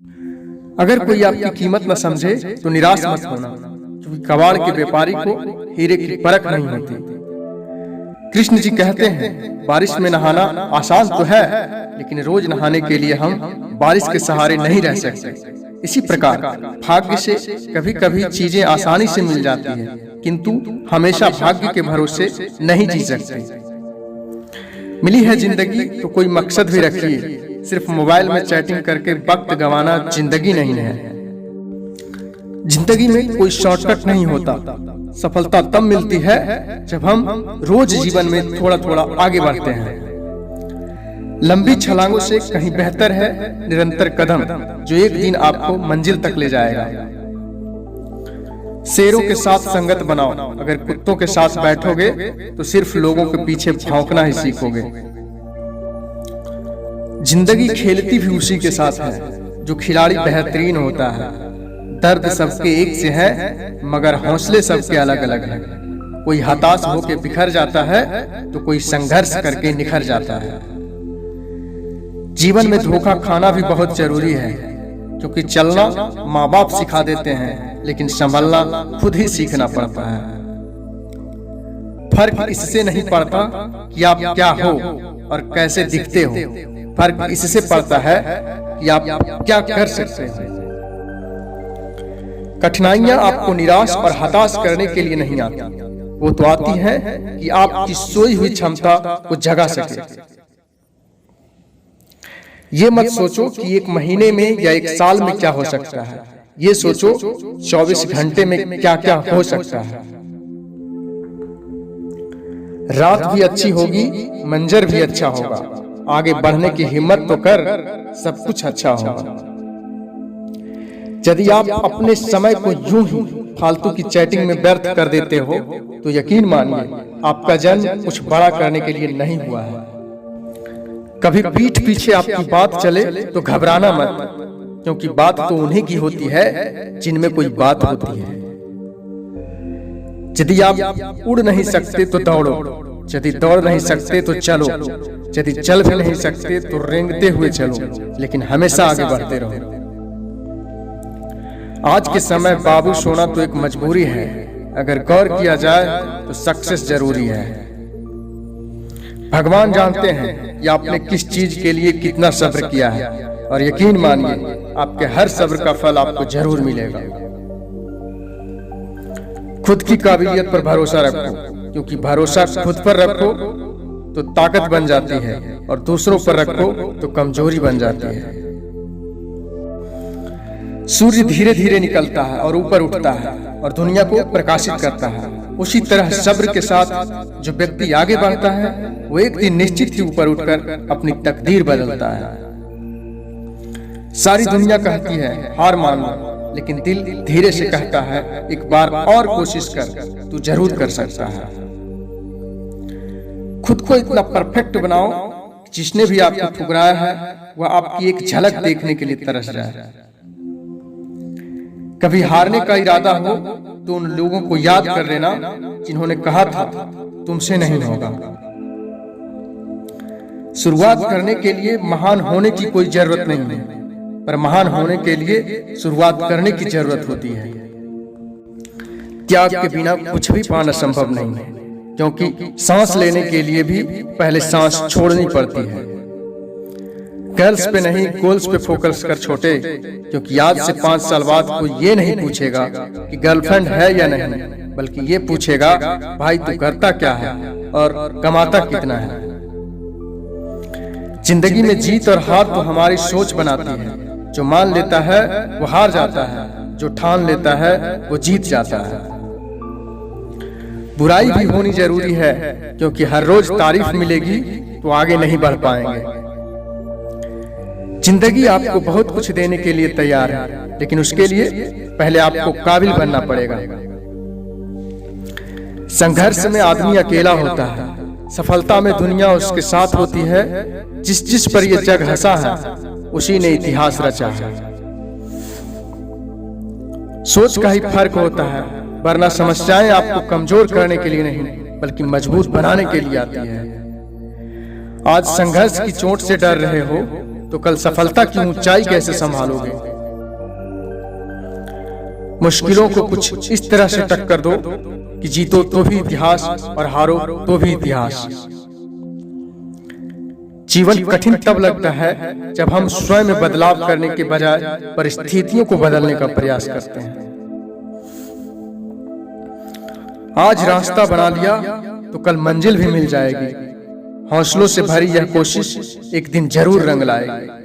अगर कोई आपकी कीमत न समझे तो निराश मत होना, क्योंकि कबाड़ के व्यापारी को हीरे की परख नहीं होती। कृष्ण जी कहते हैं, बारिश में नहाना आसान तो है, लेकिन रोज नहाने के लिए हम बारिश के सहारे नहीं रह सकते। इसी प्रकार भाग्य से कभी कभी चीजें आसानी से मिल जाती है, किंतु हमेशा भाग्य के भरोसे नहीं जी सकते। मिली है जिंदगी तो कोई मकसद भी रखिए, सिर्फ मोबाइल में चैटिंग करके वक्त गंवाना जिंदगी नहीं है। जिंदगी में कोई शॉर्टकट नहीं होता। सफलता तब मिलती है जब हम रोज जीवन में थोड़ा थोड़ा आगे बढ़ते हैं। लंबी छलांगों से कहीं बेहतर है निरंतर कदम, जो एक दिन आपको मंजिल तक ले जाएगा। शेरों के साथ संगत बनाओ, अगर कुत्तों के साथ बैठोगे तो सिर्फ लोगों के पीछे भौंकना ही सीखोगे। जिंदगी खेलती भी उसी के साथ है जो खिलाड़ी बेहतरीन होता है। दर्द सबके एक से है, मगर हौसले सबके अलग अलग हैं। कोई हताश होकर बिखर जाता है तो कोई संघर्ष करके निखर जाता है। जीवन में धोखा खाना भी बहुत जरूरी है, क्योंकि चलना माँ बाप सिखा देते हैं, लेकिन संभलना खुद ही सीखना पड़ता है। फर्क इससे नहीं पड़ता कि आप क्या हो और कैसे दिखते हो, फर्क इससे पड़ता है कि आप क्या कर सकते हैं। कठिनाइयां आपको निराश और हताश करने के लिए नहीं आती, वो तो आती हैं कि आपकी सोई हुई क्षमता को जगा सके। ये मत सोचो कि एक महीने में या एक साल में क्या हो सकता है, ये सोचो 24 घंटे में क्या क्या हो सकता है। रात भी अच्छी होगी, मंजर भी अच्छा होगा। आगे बढ़ने की हिम्मत तो कर, सब कुछ अच्छा होगा। यदि आप अपने समय को यूं ही फालतू की चैटिंग में व्यर्थ कर देते हो, तो यकीन मानिए आपका जन्म कुछ बड़ा करने के लिए नहीं हुआ है। कभी पीठ पीछे आपकी बात चले तो घबराना मत, क्योंकि बात तो उन्हीं की होती है जिनमें कोई बात होती है। यदि आप उड़ नहीं सकते तो दौड़ो, यदि दौड़ नहीं सकते तो चलो, यदि चल भी नहीं सकते तो रेंगते हुए चलो, लेकिन हमेशा आगे बढ़ते रहो। आज के समय बाबू सोना तो एक मजबूरी है, अगर गौर किया जाए तो सक्सेस जरूरी है। भगवान जानते हैं कि आपने किस चीज के लिए कितना सब्र किया है, और यकीन मानिए आपके हर सब्र का फल आपको जरूर मिलेगा। खुद की काबिलियत पर भरोसा रखो, क्योंकि भरोसा खुद पर रखो तो ताकत बन जाती है, और दूसरों पर रखो तो कमजोरी बन जाती है। सूर्य धीरे धीरे निकलता है और ऊपर उठता है और दुनिया को प्रकाशित करता है। उसी तरह सब्र के साथ जो व्यक्ति आगे बढ़ता है, वो एक दिन निश्चित ही ऊपर उठकर अपनी तकदीर बदलता है। सारी दुनिया कहती है हार मान लो, लेकिन दिल धीरे से कहता है एक बार और कोशिश कर, तू जरूर कर सकता है। खुद को इतना परफेक्ट बनाओ, जिसने भी आपको ठुकराया है वह आपकी एक झलक देखने के लिए तरस जाए। कभी हारने का इरादा हो तो उन लोगों को याद कर लेना जिन्होंने कहा था तुमसे नहीं होगा। शुरुआत करने के लिए महान होने की कोई जरूरत नहीं है, पर महान होने के लिए शुरुआत करने की जरूरत होती है। त्याग के बिना कुछ भी पाना संभव नहीं है, क्योंकि सांस लेने के लिए भी पहले सांस छोड़नी पड़ती है। गर्ल्स पे नहीं गोल्स पे फोकस कर छोटे, क्योंकि आज से 5 साल बाद कोई ये नहीं पूछेगा कि गर्लफ्रेंड है या नहीं, बल्कि ये पूछेगा भाई तू करता क्या है और कमाता कितना है। जिंदगी में जीत और हार तो हमारी सोच बनाती है। जो मान लेता है वो हार जाता है, जो ठान लेता है वो जीत जाता है। बुराई भी होनी जरूरी है, क्योंकि हर रोज तारीफ मिलेगी तो आगे नहीं बढ़ पाएंगे। जिंदगी आपको बहुत कुछ देने के लिए तैयार है, लेकिन उसके लिए पहले आपको काबिल बनना पड़ेगा। संघर्ष में आदमी अकेला होता है, सफलता में दुनिया उसके साथ होती है। जिस जिस पर ये जग हंसा है, उसी ने इतिहास रचा है। सोच का ही फर्क होता है, वरना समस्याएं आपको कमजोर करने के लिए नहीं, बल्कि मजबूत बनाने के लिए आती है। आज संघर्ष की चोट से डर रहे हो तो कल सफलता की ऊंचाई कैसे संभालोगे? मुश्किलों को कुछ इस तरह से टक्कर दो कि जीतो तो भी इतिहास और हारो तो भी इतिहास। जीवन कठिन तब लगता है जब हम स्वयं में बदलाव करने के बजाय परिस्थितियों को बदलने का प्रयास करते हैं। आज रास्ता बना लिया तो कल मंजिल भी मिल जाएगी। हौसलों से भरी यह कोशिश एक दिन जरूर रंग लाएगी।